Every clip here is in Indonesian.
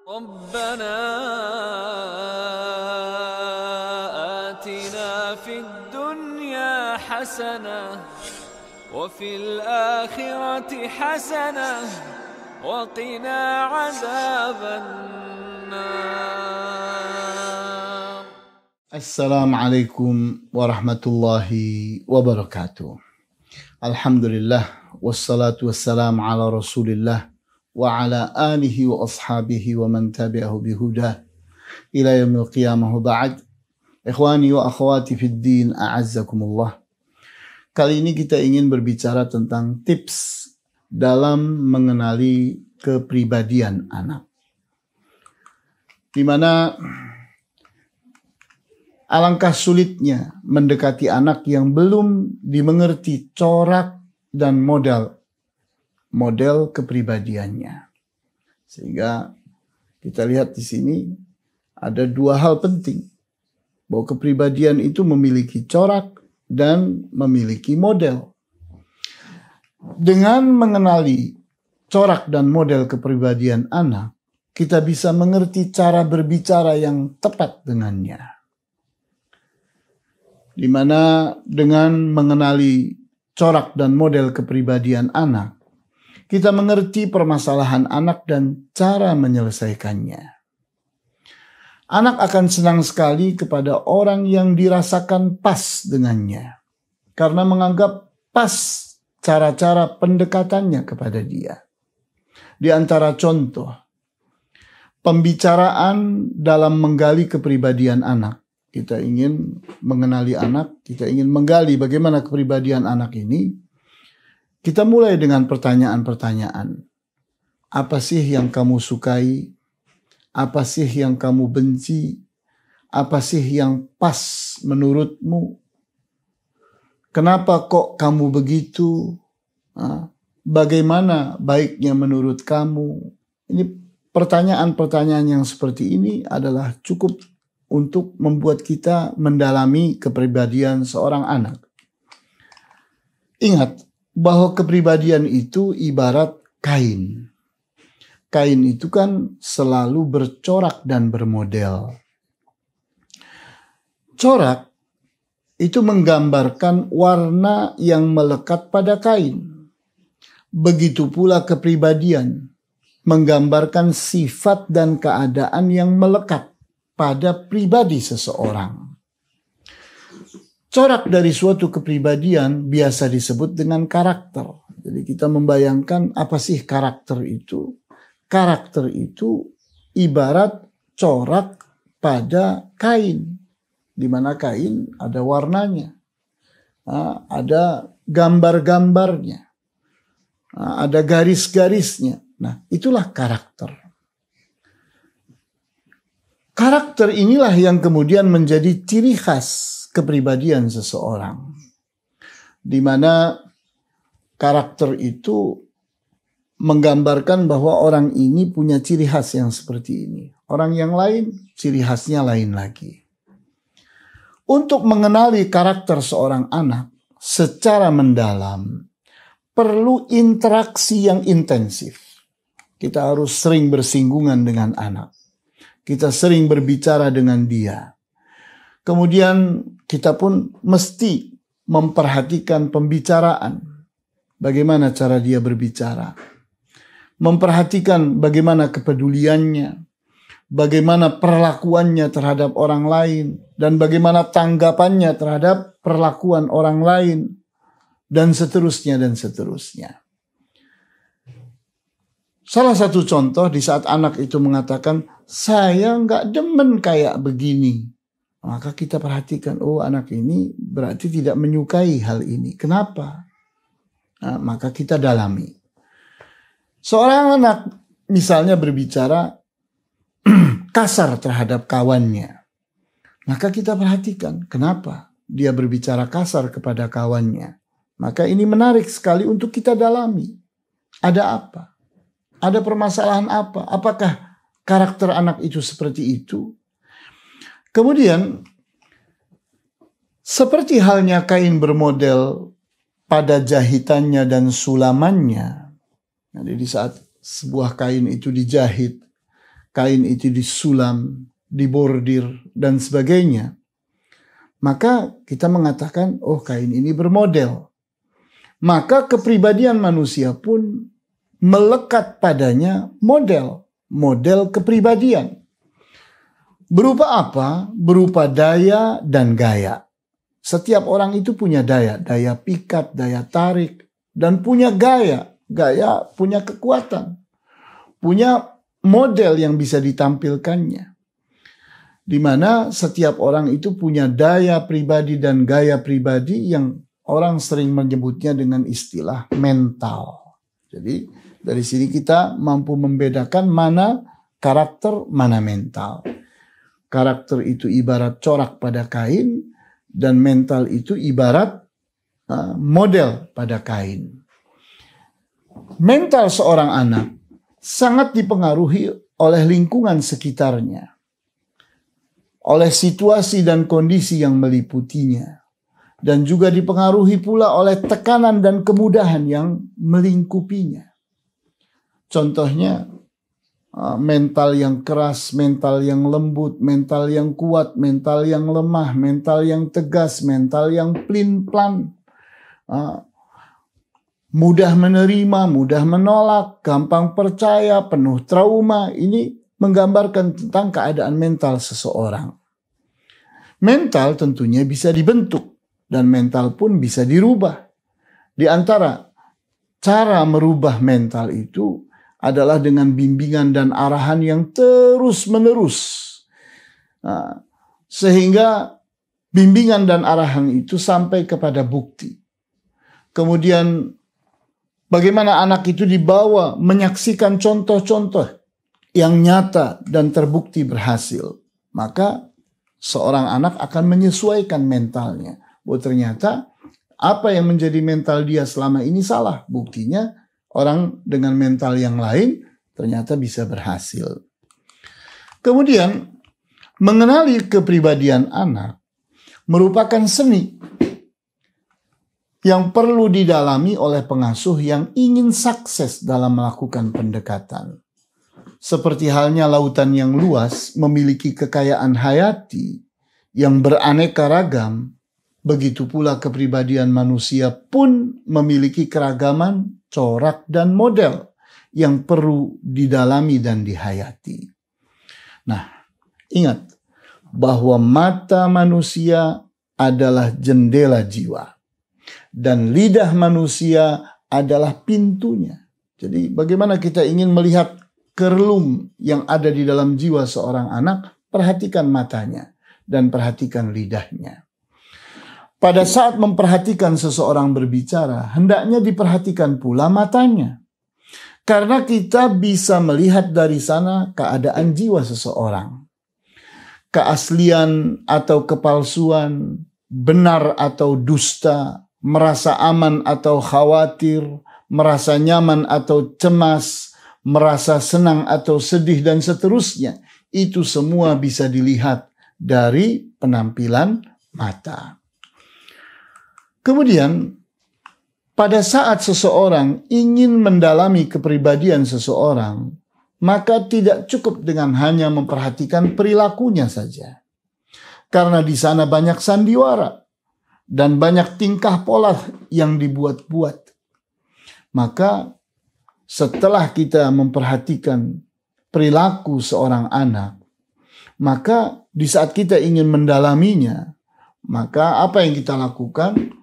ربنا آتنا في الدنيا حسنة وفي الآخرة حسنة وقنا عذاب النار. السلام عليكم ورحمة الله وبركاته. الحمد لله والصلاة والسلام على رسول الله وعلى آله وأصحابه ومن تبعه بهداه إلى يوم القيامة وبعد. Ikhwani wa akhwati fid din, a'azzakumullah. Kali ini kita ingin berbicara tentang tips dalam mengenali kepribadian anak. Di mana alangkah sulitnya mendekati anak yang belum dimengerti corak dan model kepribadiannya. Sehingga kita lihat di sini ada dua hal penting. Bahwa kepribadian itu memiliki corak dan memiliki model. Dengan mengenali corak dan model kepribadian anak, kita bisa mengerti cara berbicara yang tepat dengannya. Di mana dengan mengenali corak dan model kepribadian anak, kita mengerti permasalahan anak dan cara menyelesaikannya. Anak akan senang sekali kepada orang yang dirasakan pas dengannya, karena menganggap pas cara-cara pendekatannya kepada dia. Di antara contoh, pembicaraan dalam menggali kepribadian anak. Kita ingin mengenali anak, kita ingin menggali bagaimana kepribadian anak ini. Kita mulai dengan pertanyaan-pertanyaan. Apa sih yang kamu sukai? Apa sih yang kamu benci? Apa sih yang pas menurutmu? Kenapa kok kamu begitu? Bagaimana baiknya menurut kamu? Ini pertanyaan-pertanyaan yang seperti ini adalah cukup untuk membuat kita mendalami kepribadian seorang anak. Ingat bahwa kepribadian itu ibarat kain. Kain itu kan selalu bercorak dan bermodel. Corak itu menggambarkan warna yang melekat pada kain. Begitu pula kepribadian menggambarkan sifat dan keadaan yang melekat pada pribadi seseorang. Corak dari suatu kepribadian biasa disebut dengan karakter. Jadi kita membayangkan apa sih karakter itu? Karakter itu ibarat corak pada kain. Di mana kain ada warnanya, ada gambar-gambarnya, ada garis-garisnya. Nah, itulah karakter. Karakter inilah yang kemudian menjadi ciri khas kepribadian seseorang. Di mana karakter itu menggambarkan bahwa orang ini punya ciri khas yang seperti ini. Orang yang lain, ciri khasnya lain lagi. Untuk mengenali karakter seorang anak secara mendalam, perlu interaksi yang intensif. Kita harus sering bersinggungan dengan anak. Kita sering berbicara dengan dia. Kemudian kita pun mesti memperhatikan pembicaraan. Bagaimana cara dia berbicara. Memperhatikan bagaimana kepeduliannya, bagaimana perlakuannya terhadap orang lain, dan bagaimana tanggapannya terhadap perlakuan orang lain, dan seterusnya dan seterusnya. Salah satu contoh di saat anak itu mengatakan, saya nggak demen kayak begini. Maka kita perhatikan, oh anak ini berarti tidak menyukai hal ini. Kenapa? Nah, maka kita dalami. Seorang anak misalnya berbicara kasar terhadap kawannya. Maka kita perhatikan kenapa dia berbicara kasar kepada kawannya. Maka ini menarik sekali untuk kita dalami. Ada apa? Ada permasalahan apa? Apakah karakter anak itu seperti itu? Kemudian seperti halnya kain bermodel pada jahitannya dan sulamannya. Jadi di saat sebuah kain itu dijahit, kain itu disulam, dibordir, dan sebagainya, maka kita mengatakan, oh kain ini bermodel. Maka kepribadian manusia pun melekat padanya model kepribadian. Berupa apa? Berupa daya dan gaya. Setiap orang itu punya daya pikat, daya tarik, dan punya gaya punya kekuatan, punya model yang bisa ditampilkannya. Di mana setiap orang itu punya daya pribadi dan gaya pribadi yang orang sering menyebutnya dengan istilah mental. Jadi dari sini kita mampu membedakan mana karakter, mana mental. Karakter itu ibarat corak pada kain, dan mental itu ibarat model pada kain. Mental seorang anak sangat dipengaruhi oleh lingkungan sekitarnya, oleh situasi dan kondisi yang meliputinya, dan juga dipengaruhi pula oleh tekanan dan kemudahan yang melingkupinya. Contohnya, mental yang keras, mental yang lembut, mental yang kuat, mental yang lemah, mental yang tegas, mental yang plin-plan, mudah menerima, mudah menolak, gampang percaya, penuh trauma. Ini menggambarkan tentang keadaan mental seseorang. Mental tentunya bisa dibentuk dan mental pun bisa dirubah. Di antara cara merubah mental itu adalah dengan bimbingan dan arahan yang terus-menerus. Sehingga bimbingan dan arahan itu sampai kepada bukti. Kemudian bagaimana anak itu dibawa menyaksikan contoh-contoh yang nyata dan terbukti berhasil. Maka seorang anak akan menyesuaikan mentalnya. Oh ternyata apa yang menjadi mental dia selama ini salah. Buktinya orang dengan mental yang lain ternyata bisa berhasil. Kemudian, mengenali kepribadian anak merupakan seni yang perlu didalami oleh pengasuh yang ingin sukses dalam melakukan pendekatan. Seperti halnya lautan yang luas memiliki kekayaan hayati yang beraneka ragam, begitu pula kepribadian manusia pun memiliki keragaman corak dan model yang perlu didalami dan dihayati. Nah, ingat bahwa mata manusia adalah jendela jiwa dan lidah manusia adalah pintunya. Jadi bagaimana kita ingin melihat kerelum yang ada di dalam jiwa seorang anak, perhatikan matanya dan perhatikan lidahnya. Pada saat memperhatikan seseorang berbicara, hendaknya diperhatikan pula matanya. Karena kita bisa melihat dari sana keadaan jiwa seseorang. Keaslian atau kepalsuan, benar atau dusta, merasa aman atau khawatir, merasa nyaman atau cemas, merasa senang atau sedih, dan seterusnya. Itu semua bisa dilihat dari penampilan mata. Kemudian, pada saat seseorang ingin mendalami kepribadian seseorang, maka tidak cukup dengan hanya memperhatikan perilakunya saja. Karena di sana banyak sandiwara dan banyak tingkah pola yang dibuat-buat. Maka setelah kita memperhatikan perilaku seorang anak, maka di saat kita ingin mendalaminya, maka apa yang kita lakukan?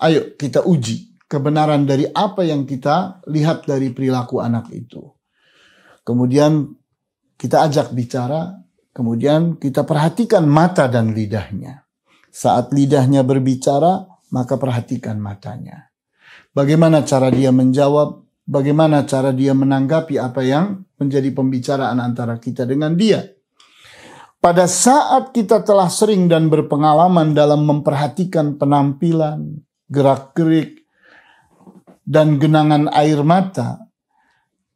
Ayo kita uji kebenaran dari apa yang kita lihat dari perilaku anak itu. Kemudian kita ajak bicara, kemudian kita perhatikan mata dan lidahnya. Saat lidahnya berbicara, maka perhatikan matanya. Bagaimana cara dia menjawab, bagaimana cara dia menanggapi apa yang menjadi pembicaraan antara kita dengan dia. Pada saat kita telah sering dan berpengalaman dalam memperhatikan penampilan, gerak-gerik, dan genangan air mata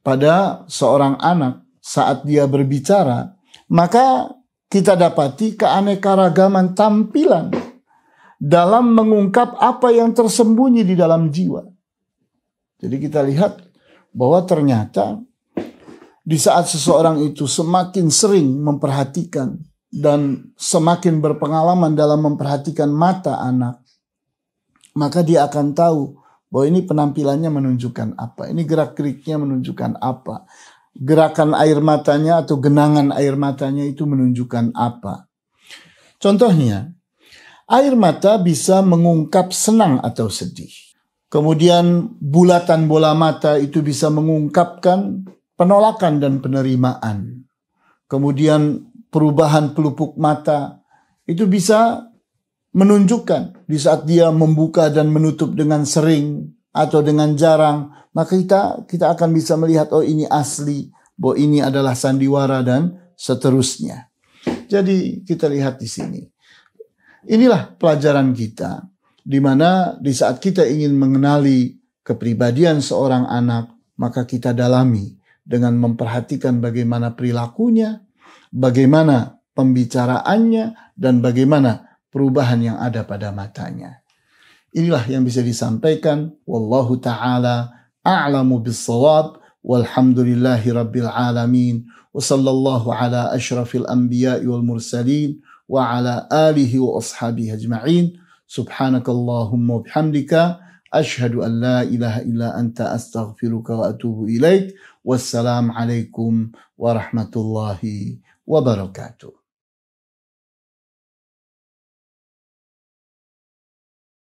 pada seorang anak saat dia berbicara, maka kita dapati keanekaragaman tampilan dalam mengungkap apa yang tersembunyi di dalam jiwa. Jadi kita lihat bahwa ternyata Di saat seseorang itu semakin sering memperhatikan dan semakin berpengalaman dalam memperhatikan mata anak, maka dia akan tahu bahwa ini penampilannya menunjukkan apa, ini gerak-geriknya menunjukkan apa, gerakan air matanya atau genangan air matanya itu menunjukkan apa. Contohnya, air mata bisa mengungkap senang atau sedih. Kemudian bulatan bola mata itu bisa mengungkapkan penolakan dan penerimaan. Kemudian perubahan pelupuk mata itu bisa menunjukkan di saat dia membuka dan menutup dengan sering atau dengan jarang, maka kita akan bisa melihat, oh ini asli, bahwa ini adalah sandiwara dan seterusnya. Jadi kita lihat di sini. Inilah pelajaran kita, di mana di saat kita ingin mengenali kepribadian seorang anak, maka kita dalami dengan memperhatikan bagaimana perilakunya, bagaimana pembicaraannya, dan bagaimana perubahan yang ada pada matanya. Inilah yang bisa disampaikan. Wallahu ta'ala a'lamu bis-shawab. Walhamdulillahi rabbil alamin. Wa sallallahu ala ashrafil anbiya'i wal mursalin. Wa ala alihi wa ashabihi ajma'in. Subhanakallahumma bihamdika. Ashhadu an la ilaha illa anta astaghfiruka wa atubu ilaik. Wassalamu alaikum warahmatullahi wabarakatuh.